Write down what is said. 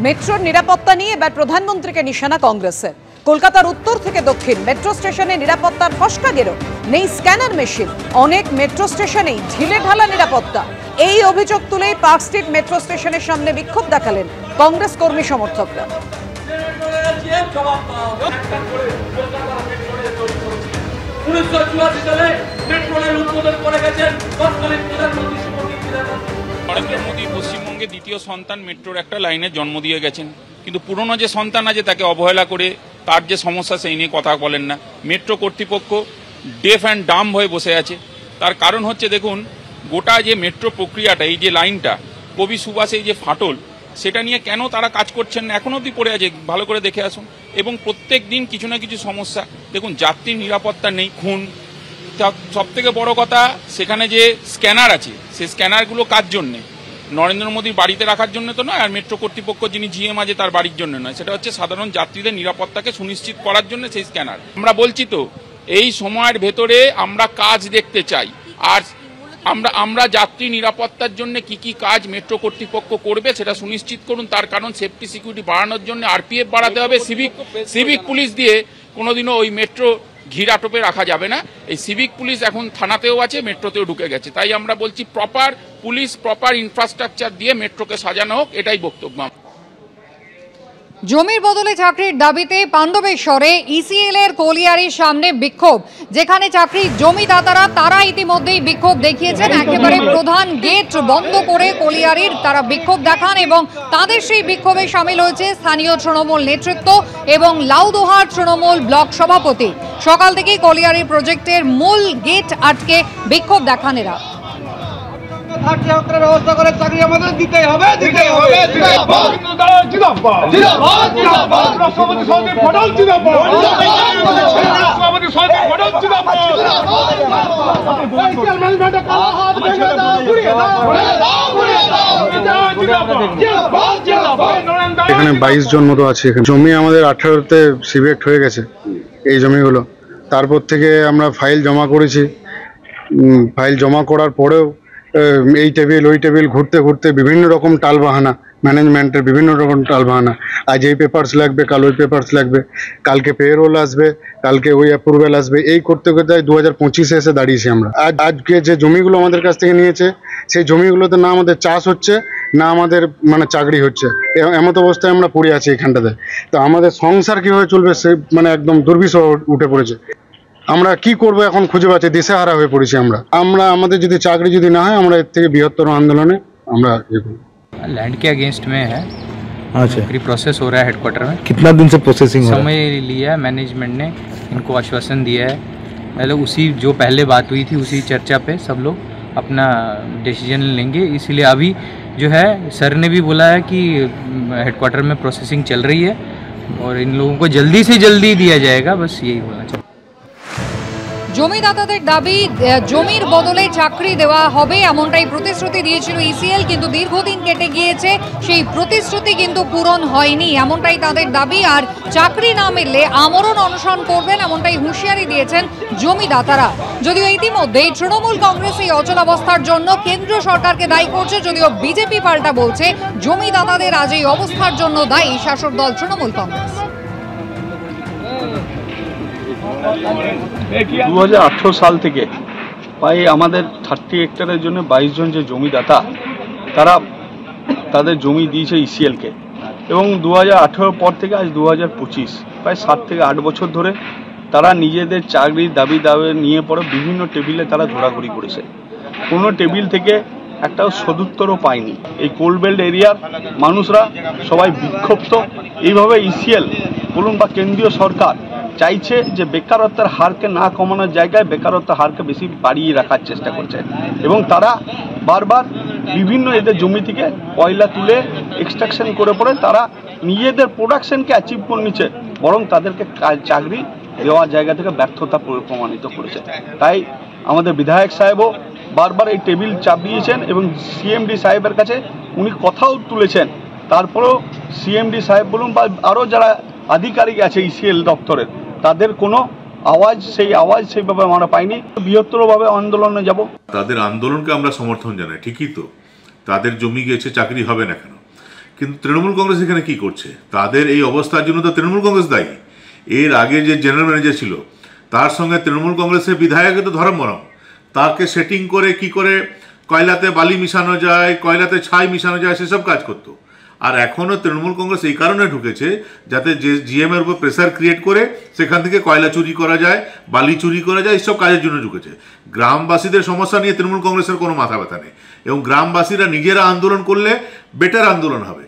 মেট্রোর নিরাপত্তা নিয়ে এবার প্রধানমন্ত্রীকে নিশানা কংগ্রেসের। কলকাতার উত্তর থেকে দক্ষিণ মেট্রো স্টেশনে নিরাপত্তার ফসকা গেরো, নেই স্ক্যানার মেশিন, অনেক মেট্রো স্টেশনেই ঢিলে ঢালা নিরাপত্তা। এই অভিযোগ তুলেই পার্ক স্ট্রিট মেট্রো স্টেশনের সামনে বিক্ষোভ দেখালেন কংগ্রেস কর্মী সমর্থকরা। নরেন্দ্র মোদী পশ্চিমবঙ্গে দ্বিতীয় সন্তান মেট্রোর একটা লাইনে জন্ম দিয়ে গেছেন, কিন্তু পুরনো যে সন্তান আছে তাকে অবহেলা করে তার যে সমস্যা সেই নিয়ে কথা বলেন না। মেট্রো কর্তৃপক্ষ ডেফ অ্যান্ড ডাম্ব হয়ে বসে আছে। তার কারণ হচ্ছে দেখুন, গোটা যে মেট্রো প্রক্রিয়াটা, এই যে লাইনটা কবি সুভাষে এই যে ফাটল, সেটা নিয়ে কেন তারা কাজ করছেন না এখনো অবধি পড়ে আছে, ভালো করে দেখে আসুন। এবং প্রত্যেক দিন কিছু না কিছু সমস্যা। দেখুন, যাত্রীর নিরাপত্তা নেই, খুন। সব থেকে বড় কথা, সেখানে যে স্ক্যানার আছে সেই স্ক্যানারগুলো কার জন্যে? নরেন্দ্র মোদীর বাড়িতে রাখার জন্য তো নয়, আর মেট্রো কর্তৃপক্ষ যিনি জিএম আছে তার বাড়ির জন্য নয়, সেটা হচ্ছে সাধারণ যাত্রীদের নিরাপত্তাকে সুনিশ্চিত করার জন্য সেই স্ক্যানার। আমরা বলছি তো, এই সময়ের ভেতরে আমরা কাজ দেখতে চাই। আর আমরা যাত্রী নিরাপত্তার জন্য কি কি কাজ মেট্রো কর্তৃপক্ষ করবে সেটা সুনিশ্চিত করুন। তার কারণ সেফটি সিকিউরিটি বাড়ানোর জন্য আরপিএফ বাড়াতে হবে। সিভিক পুলিশ দিয়ে কোনোদিনও ওই মেট্রো ঘিরাটোপে রাখা যাবে না। এই সিভিক পুলিশ এখন থানাতেও আছে, মেট্রোতেও ঢুকে গেছে। তাই আমরা বলছি প্রপার পুলিশ, প্রপার ইনফ্রাস্ট্রাকচার দিয়ে মেট্রোকে সাজানো হোক, এটাই বক্তব্য। জমির বদলে চাকরির দাবিতে পাণ্ডবেশ্বরে ইসিএল এর কলিয়ারির সামনে বিক্ষোভ, যেখানে চাকরির জমিদাতারা তারা ইতিমধ্যেই বিক্ষোভ দেখিয়েছেন। একেবারে প্রধান গেট বন্ধ করে কলিয়ারির তারা বিক্ষোভ দেখান এবং তাদের সেই বিক্ষোভে সামিল হয়েছে স্থানীয় তৃণমূল নেতৃত্ব এবং লাউদোহার তৃণমূল ব্লক সভাপতি। সকাল থেকেই কলিয়ারি প্রজেক্টের মূল গেট আটকে বিক্ষোভ দেখান এরা। ব্যবস্থা করে চাকরি আমাদের দিতেই হবে। এখানে 22 জন মতো আছে। জমি আমাদের 18তে সিলেক্ট হয়ে গেছে এই জমিগুলো। তারপর থেকে আমরা ফাইল জমা করেছি। ফাইল জমা করার পরেও এই টেবিল ওই টেবিল ঘুরতে ঘুরতে বিভিন্ন রকম টালবাহানা, ম্যানেজমেন্টের বিভিন্ন রকম টালবাহানা। আজ এই পেপারস লাগবে, কাল ওই পেপারস লাগবে, কালকে পেরোল আসবে, কালকে ওই অ্যাপ্রুভেল আসবে। এই করতে করতে 2025-এ এসে দাঁড়িয়েছি আমরা। আজকে যে জমিগুলো আমাদের কাছ থেকে নিয়েছে সেই জমিগুলোতে না আমাদের চাষ হচ্ছে, না আমাদের মানে চাকরি হচ্ছে। এমত অবস্থায় আমরা পড়ে আছি এখানটাতে। তো আমাদের সংসার কীভাবে চলবে সে মানে একদম দুর্বিষহ উঠে পড়েছে। আমরা কি করব এখন খুঁজে পাচ্ছি, দিশেহারা হয়ে পড়েছি আমরা। আমাদের যদি চাকরি যদি না হয়, আমরা এর থেকে বৃহত্তর আন্দোলনে আমরা लैंड के अगेंस्ट में है। अच्छा, प्रोसेस हो रहा है हेडक्वार्टर में। कितना दिन से प्रोसेसिंग हो रहा है? समय लिया है, मैनेजमेंट ने इनको आश्वासन दिया है। मतलब उसी जो पहले बात हुई थी उसी चर्चा पे सब लोग अपना डिसीजन लेंगे। इसलिए अभी जो है सर ने भी बोला है कि हेडक्वार्टर में प्रोसेसिंग चल रही है और इन लोगों को जल्दी से जल्दी दिया जाएगा, बस यही बोलना चाहिए। জমিদাতাদের দাবি জমির বদলে চাকরি দেওয়া হবে, এমনটাই প্রতিশ্রুতি দিয়েছিল ইসিএল, কিন্তু দীর্ঘদিন কেটে গিয়েছে, সেই প্রতিশ্রুতি কিন্তু পূরণ হয়নি, এমনটাই তাদের দাবি। আর চাকরি না মিললে আমরণ অনশন করবেন, এমনটাই হুঁশিয়ারি দিয়েছেন জমিদাতারা। যদিও ইতিমধ্যেই তৃণমূল কংগ্রেস এই অচলাবস্থার জন্য কেন্দ্র সরকারকে দায়ী করছে, যদিও বিজেপি পাল্টা বলছে জমিদাতাদের আজ এই অবস্থার জন্য দায়ী শাসক দল তৃণমূল কংগ্রেস। 2018 সাল থেকে প্রায় আমাদের 30 হেক্টরের জন্য 22 জন যে জমিদাতা তারা তাদের জমি দিয়েছে ইসিএলকে, এবং 2018 পর থেকে আজ 2025 প্রায় 7 থেকে 8 বছর ধরে তারা নিজেদের চাকরির দাবি নিয়ে পরে বিভিন্ন টেবিলে তারা ঘোরাঘুরি করেছে। কোনো টেবিল থেকে একটাও সদুত্তরও পায়নি। এই কোল বেল্ট এরিয়ার মানুষরা সবাই বিক্ষুব্ধ। এইভাবে ইসিএল বলুন বা কেন্দ্রীয় সরকার চাইছে যে বেকারত্বের হারকে না কমানোর জায়গায় বেকারত্বের হারকে বেশি বাড়িয়ে রাখার চেষ্টা করছে, এবং তারা বারবার বিভিন্ন এদের জমি থেকে কয়লা তুলে এক্সট্রাকশন করে পরে তারা নিজেদের প্রোডাকশনকে অ্যাচিভ করে নিচ্ছে, বরং তাদেরকে চাকরি দেওয়ার জায়গা থেকে ব্যর্থতা প্রমাণিত করেছে। তাই আমাদের বিধায়ক সাহেবও বারবার এই টেবিল চাপিয়েছেন এবং সিএমডি সাহেবের কাছে উনি কথাও তুলেছেন। তারপরেও সিএমডি সাহেব বলুন বা আরও যারা আধিকারিক আছে ইসিএল দপ্তরের, তাদের কোনো আওয়াজ সেইভাবে আমরা পাইনি। বৃহত্তরভাবে আন্দোলনে যাব। তাদের আন্দোলনকে আমরা সমর্থন জানাই, ঠিকই তো, তাদের জমি গেছে, চাকরি হবে না কেন? কিন্তু তৃণমূল কংগ্রেস এখানে কি করছে? তাদের এই অবস্থার জন্য তো তৃণমূল কংগ্রেস দায়ী। এর আগে যে জেনারেল ম্যানেজার ছিল তার সঙ্গে তৃণমূল কংগ্রেসের বিধায়ক তো ধর্মরম, তাকে সেটিং করে কি করে কয়লাতে বালি মিশানো যায়, কয়লাতে ছাই মিশানো যায় সেসব কাজ করতো। আর এখনও তৃণমূল কংগ্রেস এই কারণে ঢুকেছে যাতে যে জিএমের উপর প্রেসার ক্রিয়েট করে সেখান থেকে কয়লা চুরি করা যায়, বালি চুরি করা যায়, এইসব কাজের জন্য ঢুকেছে। গ্রামবাসীদের সমস্যা নিয়ে তৃণমূল কংগ্রেসের কোনো মাথা ব্যথা নেই এবং গ্রামবাসীরা নিজেরা আন্দোলন করলে বেটার আন্দোলন হবে।